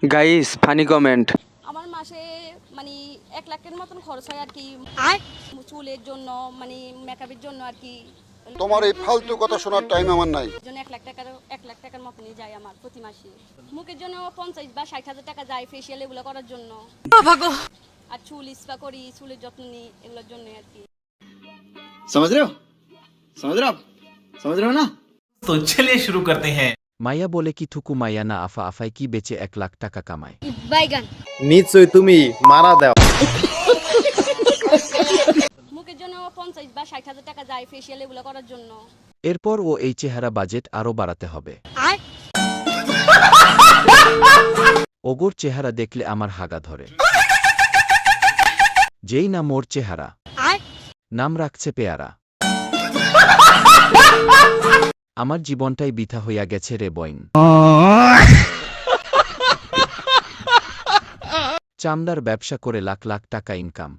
Guys funny comment. আমার মাসে মানে 1 লাখের মতন খরচ হয় আর কি, চুলের জন্য মানে মেকআপের জন্য আর কি। তোমার এই ফালতু কথা শোনার টাইম আমার নাই। এর জন্য 1 লাখ টাকার মতনই যায় আমার প্রতি মাসে। মুখের জন্য 50 বা 60 হাজার টাকা যায় ফেসিয়াল এগুলো করার জন্য। আর চুল স্পা করি, চুলের যত্ন নিই, এগুলোর জন্য আর কি। समझ रहे हो समझ रहे हो आप समझ रहे हो ना। तो चलिए शुरू करते हैं। মাইয়া বলে কি থুকু মাইয়া না আফা আফাই কি বেচে 1 লাখ টাকা কামায়। বাইগান নিশ্চয়ই তুমি মারা দাও। মুখের জন্য 50 বা 60 হাজার টাকা যায় ফেসিয়াল এগুলো করার জন্য। এরপর ও এই চেহারা বাজেট আরো বাড়াতে হবে। ওগোর চেহারা দেখলে আমার হাগা ধরে। যেই না মোর চেহারা, নাম রাখছে পেয়ারা। আমার জীবনটাই বৃথা হইয়া গেছে রে বইন। চামড়ার ব্যবসা করে লাখ লাখ টাকা ইনকাম।